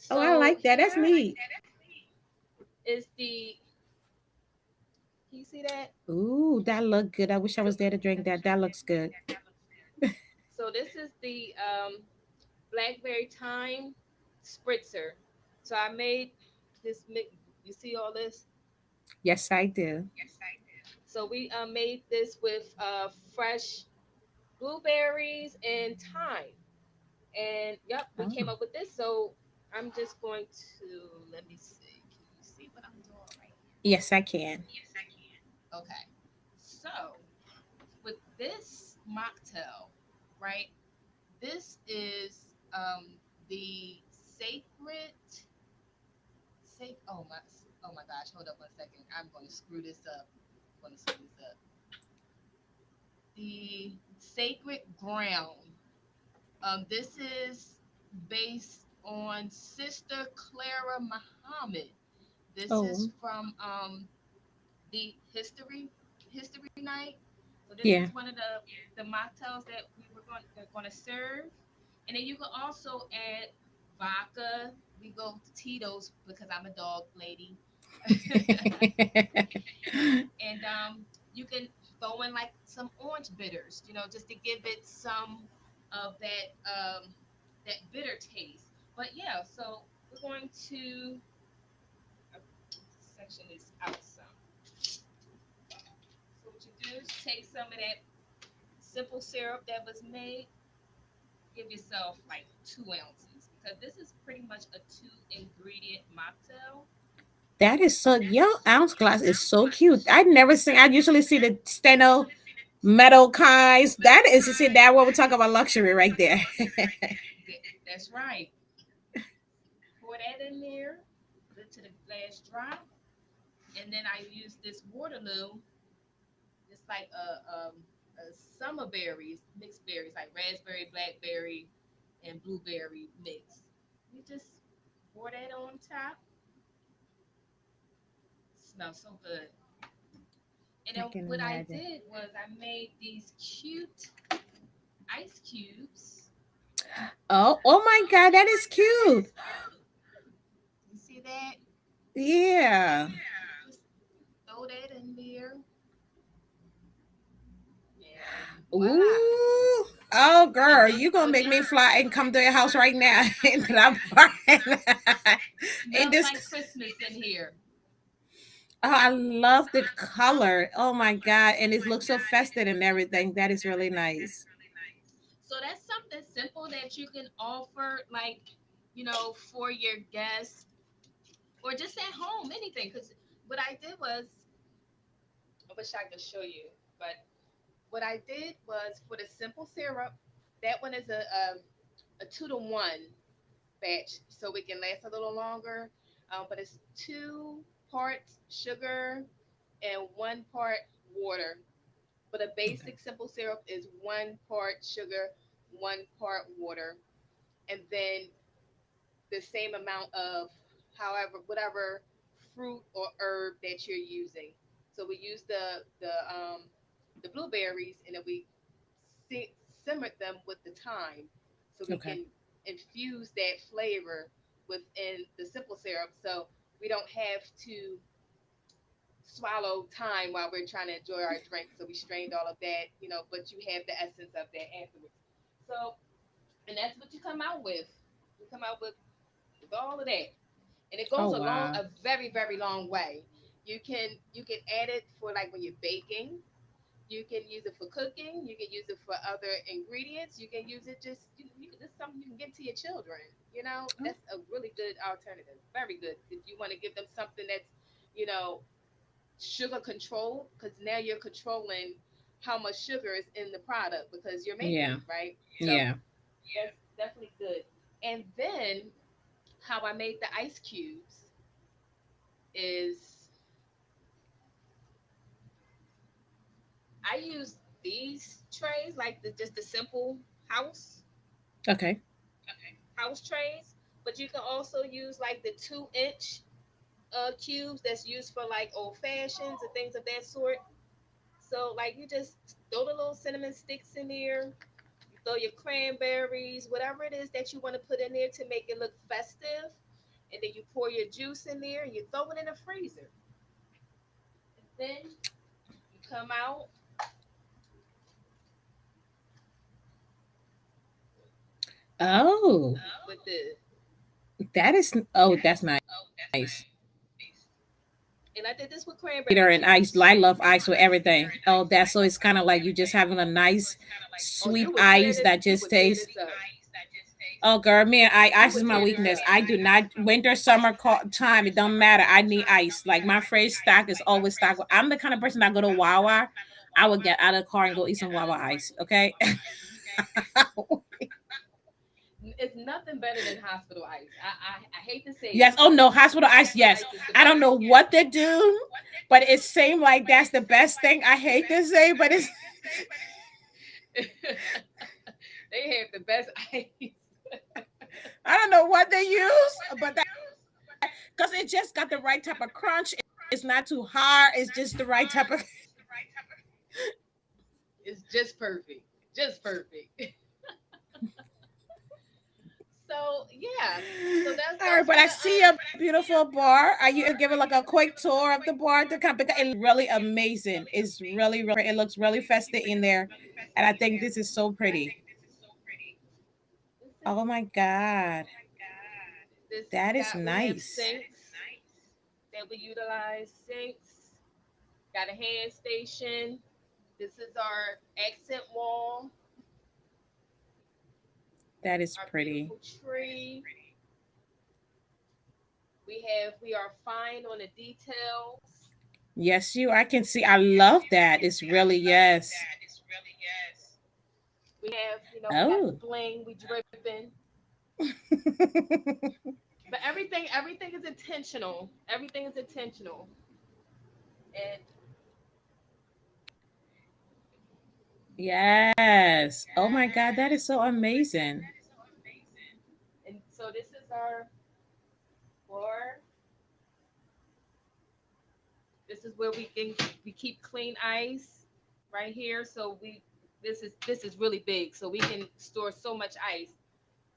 Oh, I So like that. That's here neat. is the. Can you see that? Ooh, that look good. I wish I So, was there to drink that. That looks good. so this is the blackberry thyme spritzer. So I made this mix. You see all this? Yes, I do. So we made this with fresh blueberries and thyme. And yep, we came Oh, up with this. So I'm just going to let me see. Can you see what I'm doing right yes, I can. here? Okay. So with this mocktail, right? This is the sacred oh my gosh, hold up 1 second. I'm gonna screw this up. I'm gonna screw this up. The sacred ground. This is based on Sister Clara Muhammad. This is Oh, from the history night. So this yeah. is one of the mocktails that we were going to serve, and then you can also add vodka. We go to Tito's because I'm a dog lady, and you can throw in like some orange bitters, just to give it some of that bitter taste. But yeah, so we're going to section this out some. So what you do is take some of that simple syrup that was made, give yourself like 2 ounces because this is pretty much a two-ingredient mocktail. That is so. Your ounce glass is so cute. I never seen. I usually see the steno metal kinds. That is, see, that what we talk about luxury right there. That's right. Pour that in there, let to the glass drop, and then I use this Waterloo. It's like a summer berries, mixed berries, like raspberry, blackberry, and blueberry mix. You just pour that on top. Smells so good. And I then can what I imagine. did was I made these cute ice cubes. Oh my God, that is cute. You see that? Yeah. Just throw that in there, and voila! Ooh. Oh, And girl, you gonna make me fly and come to your house right now. And I'm in smells this. like Christmas in here. Oh, I love the color. Oh my God, and it looks so festive and everything. That is really nice. So that's something simple that you can offer, like, for your guests or just at home, anything. Because what I did was, I wish I could show you, but what I did was for the simple syrup, that one is a 2-to-1 batch, so it can last a little longer. But it's 2 parts sugar and 1 part water. But a Okay. basic simple syrup is 1 part sugar, 1 part water, and then the same amount of however whatever fruit or herb that you're using. So we use the blueberries, and then we si- simmered them with the thyme, so we Okay. can infuse that flavor within the simple syrup. So we don't have to swallow thyme while we're trying to enjoy our drink. So we strained all of that, but you have the essence of that afterwards. So, and that's what you come out with. You come out with all of that, and it Oh goes wow. a very very long way. You can add it for like when you're baking. You can use it for cooking. You can use it for other ingredients. You can use it just something you can give to your children. Oh, That's a really good alternative. Very good if you want to give them something that's you know sugar controlled, because now you're controlling how much sugar is in the product because you're making yeah. it right. So Yeah. that's definitely good. And then how I made the ice cubes is I use these trays, like just the simple house Okay. house trays, but you can also use like the 2 inch cubes that's used for like old fashions and things of that sort. So like you just throw the little cinnamon sticks in there, you throw your cranberries, whatever it is that you want to put in there to make it look festive, and then you pour your juice in there and you throw it in the freezer. And then you come out Oh, with the that is. Oh, that's nice. and I did this with cranberry Bitter and ice. juice. I love ice with everything. Oh, that's so it's kind of like you just having a nice Oh, sweet ice that you just would tear tastes. this up. Oh, girl, me and You ice is would my tear this weakness. up. I do not winter, summer time. It don't matter. I need ice. Like my fridge stock is always stocked. I'm the kind of person that go to Wawa. I would get out of the car and go eat some Wawa ice. Okay. It's nothing better than hospital ice. I hate to say Yes. it, Oh no, but hospital ice. hospital Yes. ice is the I don't know best. what they do, but it seems like that's the best thing. I hate to say, but it's. They have the best ice. I don't know what they use, but that because it just got the right type of crunch. It's not too hard. It's just the right type of. It's just perfect. Just perfect. So yeah. So that's All right, those but were I the see a beautiful bar. Are you giving like a quick tour of the bar to come? Because it really amazing. It's really, really. It looks really festive in there, and I think this is so pretty. this is Oh my god, this that is got we have nice. sinks that we utilize. Sinks, got a hand station. This is our accent wall, That is our pretty. beautiful tree. We are fine on the details. Yes, you. I can see. I love that. It's really yes. We got the Oh. bling, we dripping. But everything is intentional. Everything is intentional. And Yes. Oh my God, that is so amazing. so this is our bar. This is where we keep clean ice right here. So we this is really big. So we can store so much ice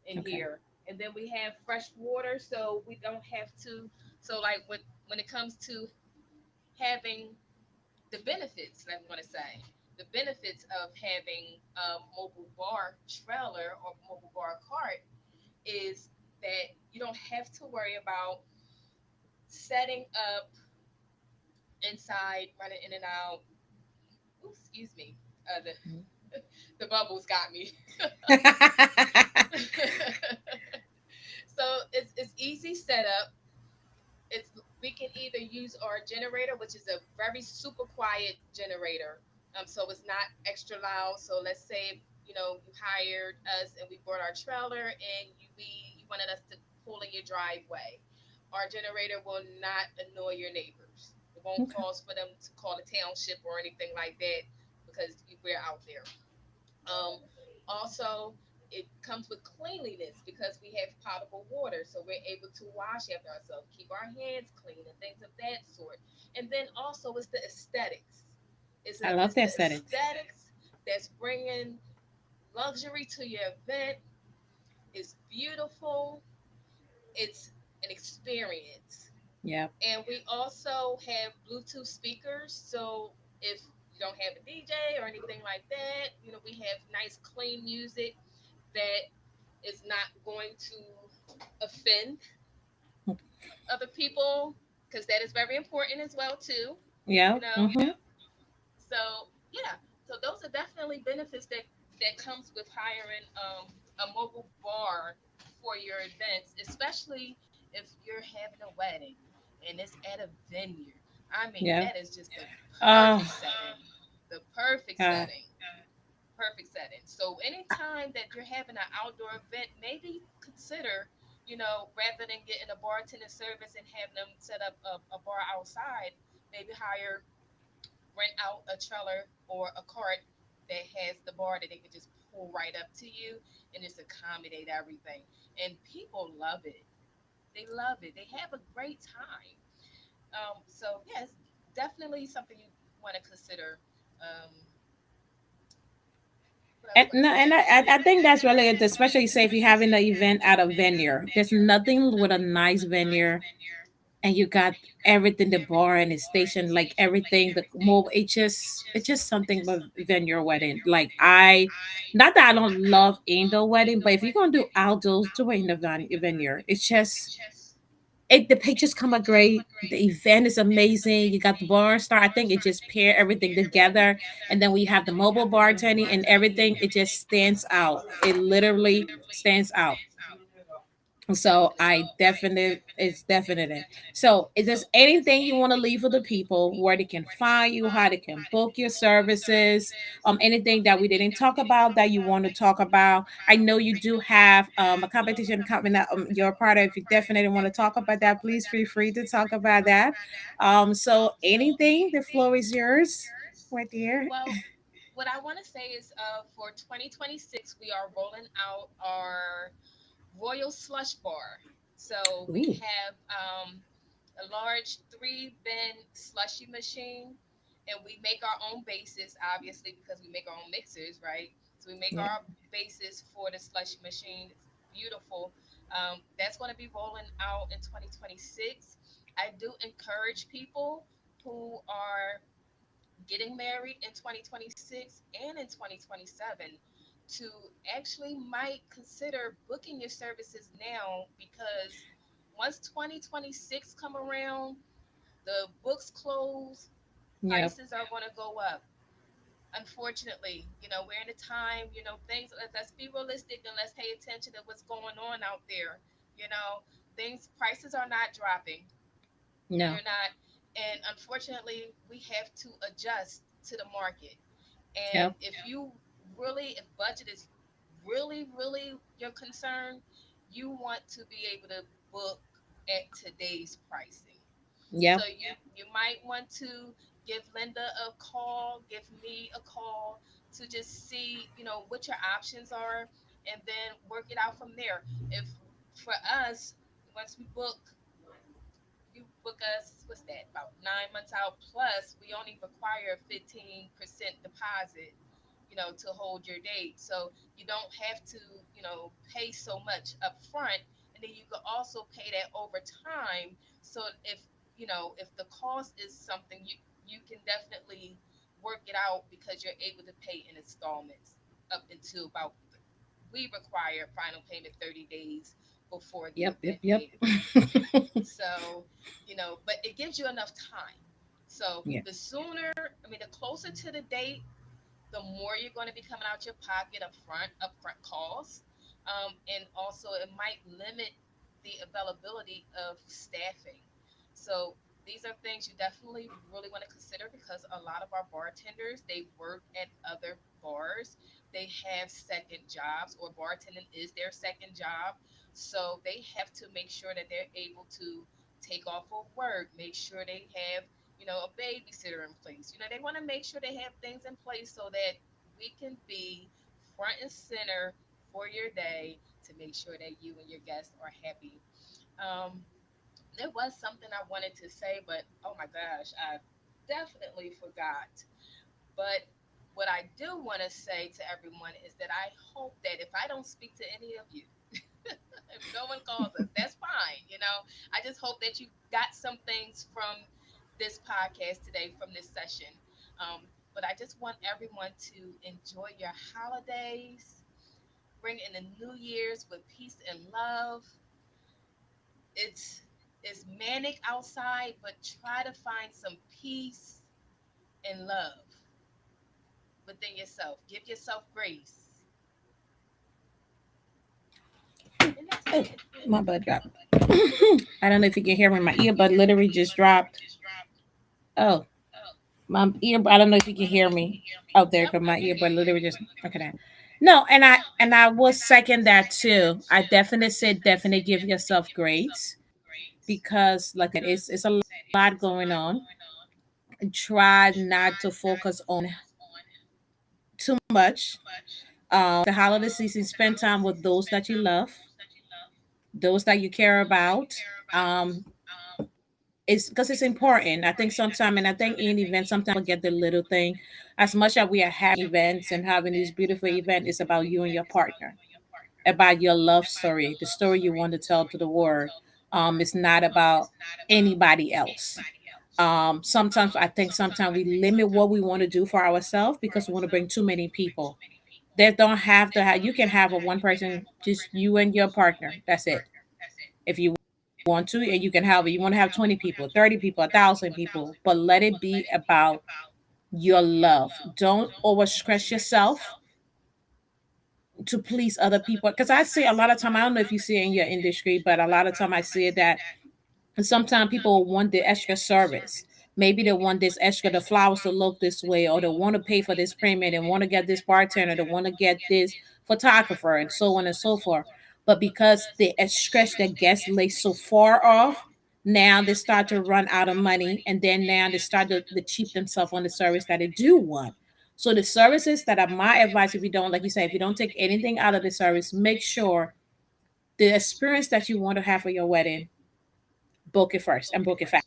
in Okay. here. And then we have fresh water, so we don't have to. So like when it comes to having the benefits, I want to say the benefits of having a mobile bar trailer or mobile bar cart is that you don't have to worry about setting up inside, running in and out. Ooh, excuse me. The bubbles got me. So it's easy setup. It's We can either use our generator, which is a very super quiet generator. So it's not extra loud. So let's say you hired us and we brought our trailer and you wanted us to pull in your driveway. Our generator will not annoy your neighbors. It won't Okay. cause for them to call the township or anything like that because we're out there. Um, Also, it comes with cleanliness because we have potable water, so we're able to wash after ourselves, keep our hands clean, and things of that sort. And then also, it's the aesthetics. I love It's the the aesthetics. aesthetics that's bringing luxury to your event. It's beautiful. It's an experience. Yep. And we also have Bluetooth speakers. So if you don't have a DJ or anything like that, we have nice, clean music that is not going to offend other people, because that is very important as well too. You Yep. know, Mm-hmm. so yeah, so those are definitely benefits that comes with hiring a mobile bar for your events, especially if you're having a wedding and it's at a venue. I mean, Yep. that is just the Oh perfect setting. The perfect God. setting. Perfect setting. So anytime that you're having an outdoor event, maybe consider, rather than getting a bartender service and having them set up a bar outside, maybe rent out a trailer or a cart that has the bar that they can just pull right up to you and just accommodate everything. And people love it. They love it. They have a great time. So yes, definitely something you want to consider. Um, what else And do I no, say? and I think that's really it, especially say if you're having an event at a venue. There's nothing with a nice venue, and you got everything, the bar and the station, like everything, the mobile. It's just something but venue wedding. Like I, not that I don't love indoor wedding, but if you're gonna do outdoors, do it in the venue. It's just the pictures come out great. The event is amazing. You got the bar star. I think it just pair everything together. And then we have the mobile bartending and everything. It just stands out. It literally stands out. So I definitely, it's definite. So is there anything you want to leave with the people, where they can find you, how they can book your services, anything that we didn't talk about that you want to talk about? I know you do have a competition coming up. You're a part of. If you definitely want to talk about that, please feel free to talk about that. So anything, the floor is yours, my dear. Well, what I want to say is for 2026, we are rolling out our Royal Slush Bar. So we Ooh, have a large 3 bin slushy machine, and we make our own bases, obviously, because we make our own mixers, right? So we make yeah, our bases for the slushy machine. It's beautiful. That's going to be rolling out in 2026. I do encourage people who are getting married in 2026 and in 2027 to actually might consider booking your services now, because once 2026 come around, the books close, yep, prices are going to go up. Unfortunately, we're in a time, things, let's be realistic and let's pay attention to what's going on out there. you know Things, prices are not dropping. no, They're not. And unfortunately, we have to adjust to the market. And yep, if budget is really your concern, you want to be able to book at today's pricing. So yep, you might want to give Linda a call, give me a call, to just see, what your options are, and then work it out from there. If For us, once we book, you book us, what's that, about 9 months out, plus we only require a 15% deposit, to hold your date. So you don't have to, pay so much up front. And then you can also pay that over time. So if the cost is something, you can definitely work it out, because you're able to pay in installments up until about, we require final payment 30 days before the yep, yep, event yep. date. So, but it gives you enough time. So Yeah, the sooner, I mean, the closer to the date, the more you're going to be coming out your pocket upfront costs. And also it might limit the availability of staffing. So these are things you definitely really want to consider, because a lot of our bartenders, they work at other bars. They have second jobs, or bartending is their second job. So they have to make sure that they're able to take off of work, make sure they have a babysitter in place. They want to make sure they have things in place so that we can be front and center for your day to make sure that you and your guests are happy. Um, there was something I wanted to say, but oh my gosh, I definitely forgot. But what I do want to say to everyone is that I hope that if I don't speak to any of you, if no one calls us, that's fine. I just hope that you got some things from this podcast today, from this session. But I just want everyone to enjoy your holidays, bring in the New Year's with peace and love. It's manic outside, but try to find some peace and love within yourself. Give yourself grace, and that's Oh, it. my butt dropped. I don't know if you can hear me. My earbud literally just dropped. Oh, my ear. I don't know if you can hear me. Oh, there Yep, go I my can hear earbud. you. Literally just okay. Now. No, and I will second that too. I definitely said definitely give yourself grace because, like I said, it's a lot going on. Try not to focus on too much. The holiday season, spend time with those that you love, those that you care about. Um, it's because it's important. I think sometimes, and I think in events, sometimes forget the little thing. As much as we are having events and having this beautiful event, it's about you and your partner, about your love story, the story you want to tell to the world. It's not about anybody else. Sometimes I think sometimes we limit what we want to do for ourselves because we want to bring too many people. They don't have to have. You can have a one person, just you and your partner. That's it. If you want to, and you can have it. You want to have 20 people, 30 people, 1,000 people, but let it be about your love. Don't overstress yourself to please other people. Because I see a lot of time. I don't know if you see it in your industry, but a lot of time I see it that and sometimes people want the extra service. Maybe they want this extra, the flowers to look this way, or they want to pay for this premium, they want to get this bartender, they want to get this photographer, and so on and so forth. But because they stretch their guest list so far off, now they start to run out of money, and then now they start to cheap themselves on the service that they do want. So the services that are my advice, if you don't, like you say, if you don't take anything out of the service, make sure the experience that you want to have for your wedding, book it first and book it fast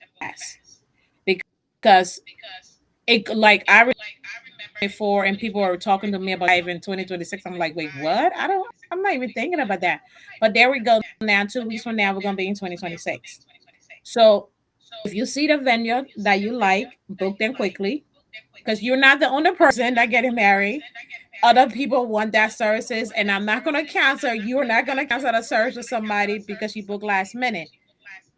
because it like I remember before and people were talking to me about live in 2026. I'm like, wait, what? I'm not even thinking about that. But there we go. Now 2 weeks from now we're gonna be in 2026. So if you see the venue that you like, book them quickly because you're not the only person that getting married. Other people want that services, and I'm not gonna cancel. You're not gonna cancel the service for somebody because you book last minute.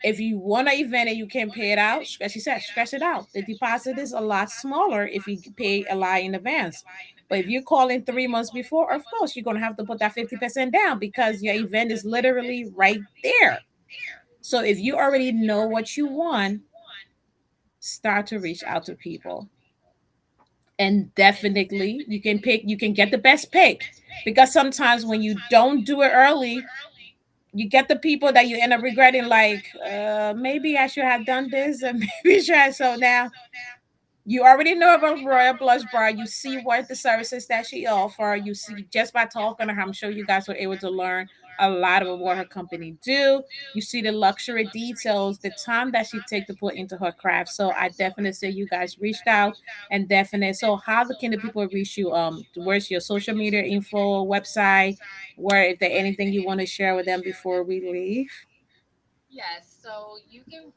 If you want an event and you can pay it out, as you said, stretch it out. The deposit is a lot smaller if you pay a lot in advance. But if you're calling 3 months before, of course, you're going to have to put that 50% down because your event is literally right there. So if you already know what you want, start to reach out to people. And definitely you can get the best pick because sometimes when you don't do it early, you get the people that you end up regretting, like, maybe I should have done this and maybe should. So now you already know about Royal Blush Bar. You see what the services that she offer. You see just by talking to her, I'm sure you guys were able to learn a lot of what her company do. You see the luxury details, the time that she take to put into her craft. So I definitely say you guys reached out and definitely. So how can the people reach you? Where's your social media info, website? Where if there anything you want to share with them before we leave? Yes, so you can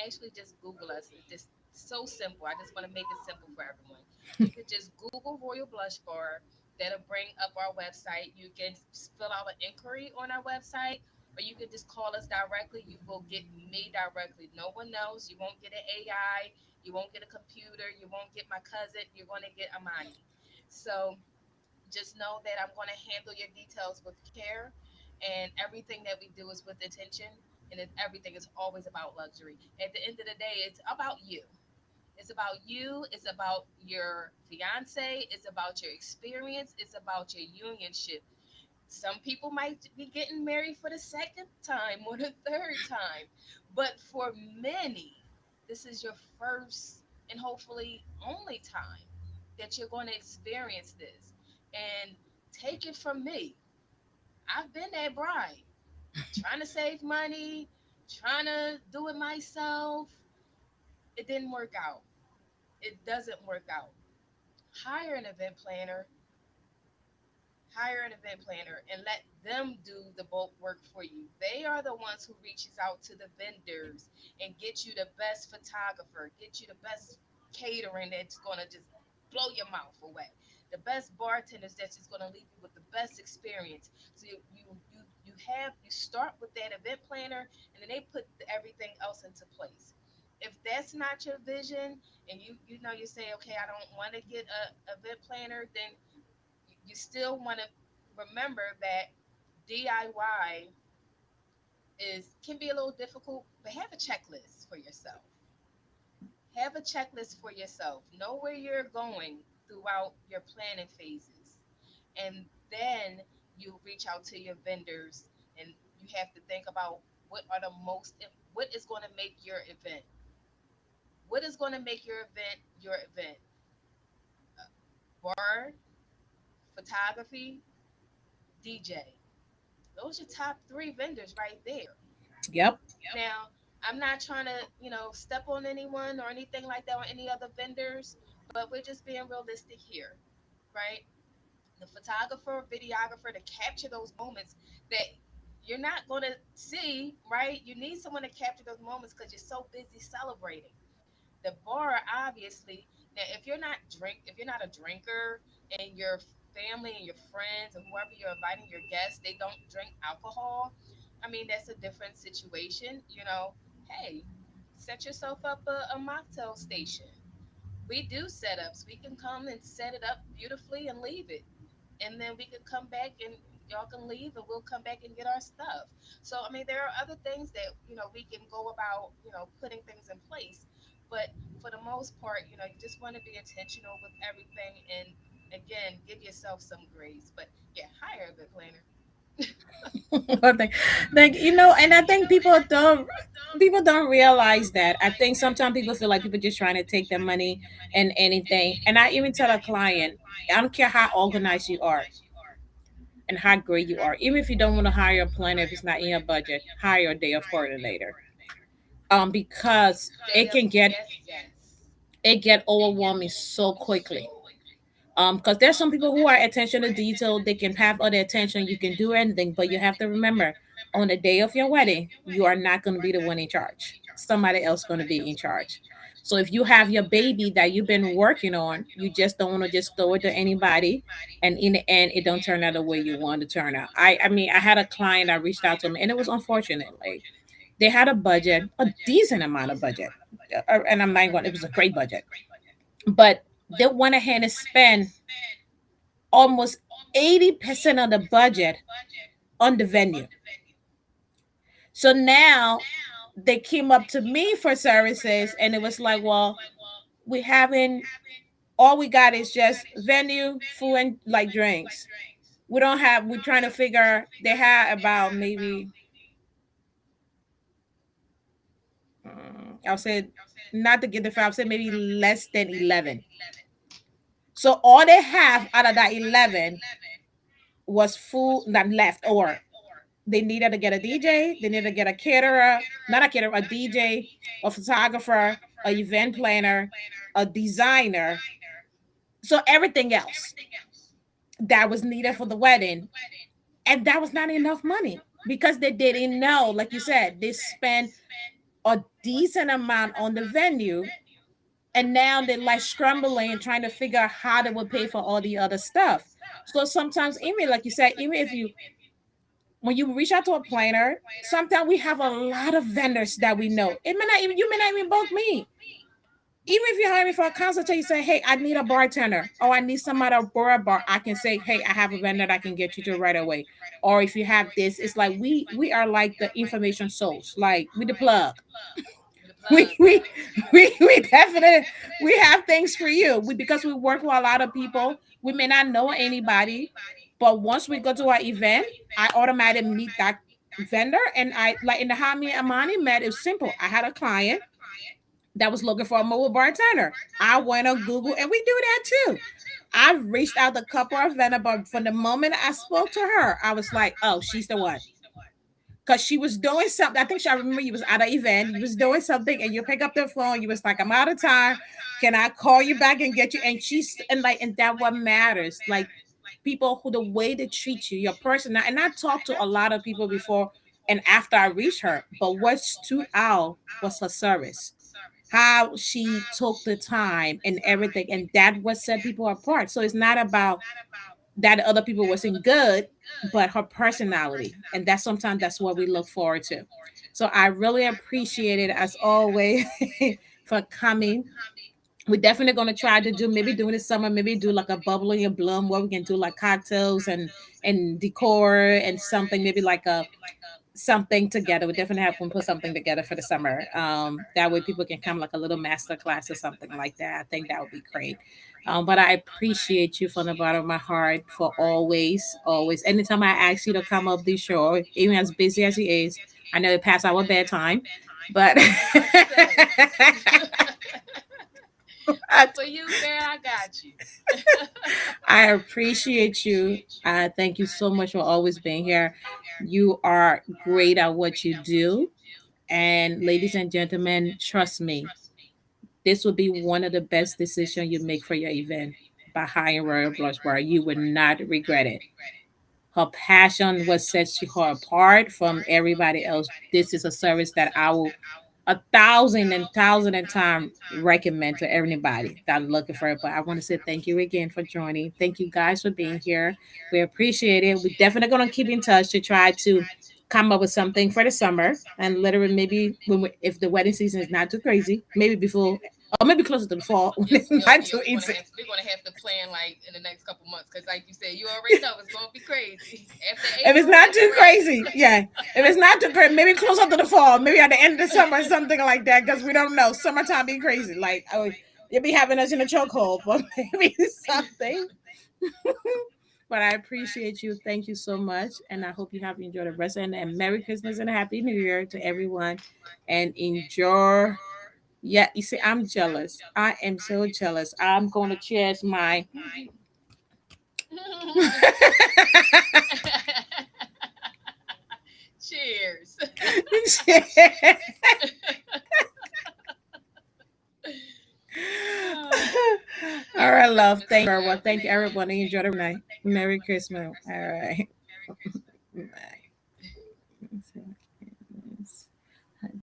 actually just Google us. It's just so simple. I just want to make it simple for everyone. You could just Google Royal Blush Bar. That'll bring up our website. You can fill out an inquiry on our website, or you can just call us directly. You will get me directly. No one else. You won't get an AI. You won't get a computer. You won't get my cousin. You're going to get Amani. So just know that I'm going to handle your details with care, and everything that we do is with intention, and everything is always about luxury. At the end of the day, it's about you. It's about you. It's about your fiance. It's about your experience. It's about your unionship. Some people might be getting married for the second time or the third time, but for many, This is your first and hopefully only time that you're going to experience this. And take it from me, I've been that bride trying to save money, trying to do it myself. It didn't work out. It doesn't work out. Hire an event planner, hire an event planner and let them do the bulk work for you. They are the ones who reaches out to the vendors and get you the best photographer, get you the best catering that's going to just blow your mouth away. The best bartenders that's just going to leave you with the best experience. So you start with that event planner and then they put everything else into place. If that's not your vision and you say, okay, I don't want to get a event planner, then you still want to remember that DIY is can be a little difficult, but have a checklist for yourself. Have a checklist for yourself. Know where you're going throughout your planning phases. And then you reach out to your vendors and you have to think about what is going to make your event. What is going to make your event? Bar, photography, DJ. Those are top three vendors right there. Yep. Now, I'm not trying to, step on anyone or anything like that or any other vendors, but we're just being realistic here, right? The photographer, videographer to capture those moments that you're not going to see, right? You need someone to capture those moments because you're so busy celebrating. The bar, obviously. Now, if you're not a drinker and your family and your friends and whoever you're inviting, your guests, they don't drink alcohol, I mean, that's a different situation. Hey, set yourself up a mocktail station. We do setups. We can come and set it up beautifully and leave it, and then we could come back and y'all can leave and we'll come back and get our stuff. So I mean, there are other things that we can go about, putting things in place. But for the most part, you just want to be intentional with everything, and again, give yourself some grace. But yeah, hire a good planner. And I think people don't realize that. I think sometimes people feel like people just trying to take their money and anything. And I even tell a client, I don't care how organized you are and how great you are, even if you don't want to hire a planner, if it's not in your budget, hire a day of coordinator. Because Day of yes. it get overwhelming so quickly. Because there's some people who are attention to detail, they can have other attention, you can do anything, but you have to remember, on the day of your wedding, you are not going to be the one in charge. Somebody else going to be in charge. So if you have your baby that you've been working on, you just don't want to just throw it to anybody, and in the end, it don't turn out the way you want to turn out. I mean, I had a client, I reached out to them, and it was unfortunate. Like, they had a budget, a decent amount of budget, and I'm not going. It was a great budget, but they went ahead and spent almost 80% of the budget on the venue. So now they came up to me for services, and it was like, well, we haven't, all we got is just venue, food, and like drinks. We don't have, we're trying to figure, they had about maybe, I'll say, not to get the fact, I'll say maybe less than 11. So all they have out of that 11 was food that left, or they needed to get a DJ, they needed to get a caterer, not a caterer, a DJ, a photographer, a event planner, a designer. So everything else that was needed for the wedding. And that was not enough money because they didn't know, like you said, they spent a decent amount on the venue, and now they're like scrambling and trying to figure out how they would pay for all the other stuff. So sometimes, even like you said, even if you, when you reach out to a planner, sometimes we have a lot of vendors that we know. It may not even, you may not even book me. Even if you hire me for a consultation, you say, hey, I need a bartender, or I need somebody to pour a bar, I can say, hey, I have a vendor that I can get you to right away. Or if you have this, it's like we are like the information souls, like we the plug. The we plug. we we definitely, we have things for you. Because we work with a lot of people, we may not know anybody, but once we go to our event, I automatically meet that vendor. And I, like in the how me and Amani met, it was simple. I had a client, that was looking for a mobile bartender. I went on Google and we do that too. I've reached out to a couple of vendors, but from the moment I spoke to her, I was like, oh, she's the one. Because she was doing something. I think I remember you was at an event, you was doing something, and you pick up the phone, you was like, I'm out of time. Can I call you back and get you? And she's and like, and that what matters. Like people who the way they treat you, your person. And I talked to a lot of people before and after I reached her, but what stood out was her service, how she took the time and everything, and that what set people apart. So it's not about that other people wasn't good, but her personality, and that's sometimes that's what we look forward to. So I really appreciate it as always for coming. We're definitely going to try to do, maybe during the summer, maybe do like a bubble in your bloom where we can do like cocktails and decor and something, maybe like a something together. We definitely have to put something together for the summer. That way people can come like a little master class or something like that. I think that would be great. But I appreciate you from the bottom of my heart for always, always. Anytime I ask you to come up this show, even as busy as he is, I know it past our bedtime, but Yes. But for you, girl, I got you. I appreciate you. Thank you so much for always being here. You are great at what you do. And ladies and gentlemen, trust me, this will be one of the best decisions you make for your event by hiring Royal Blush Bar. You would not regret it. Her passion what sets her apart from everybody else. This is a service that I will a thousand and time recommend to everybody that looking for it. But I want to say thank you again for joining. Thank you guys for being here. We appreciate it. We're definitely gonna keep in touch to try to come up with something for the summer and literally maybe if the wedding season is not too crazy, maybe before or maybe closer to the fall when it's not Yeah, too easy. we're gonna have to plan like in the next couple months because, like you said, you already know it's gonna be crazy after If it's April. not It's too crazy. crazy, yeah. If it's not too crazy, maybe close up to the fall, maybe at the end of the summer, or something like that, because we don't know. Summertime be crazy. Like, oh, you'll be having us in a chokehold, but maybe something. But I appreciate you. Thank you so much. And I hope you have enjoyed the rest. And Merry Christmas and a Happy New Year to everyone. And enjoy. Yeah, you see, I'm jealous. I am so jealous. I'm going to cheers my. Cheers. Oh, All right, love. Miss Thank you, Lynda, everyone. have a Thank good you, night. everyone. Enjoy the night. Merry Christmas. All right. Merry Christmas. Bye.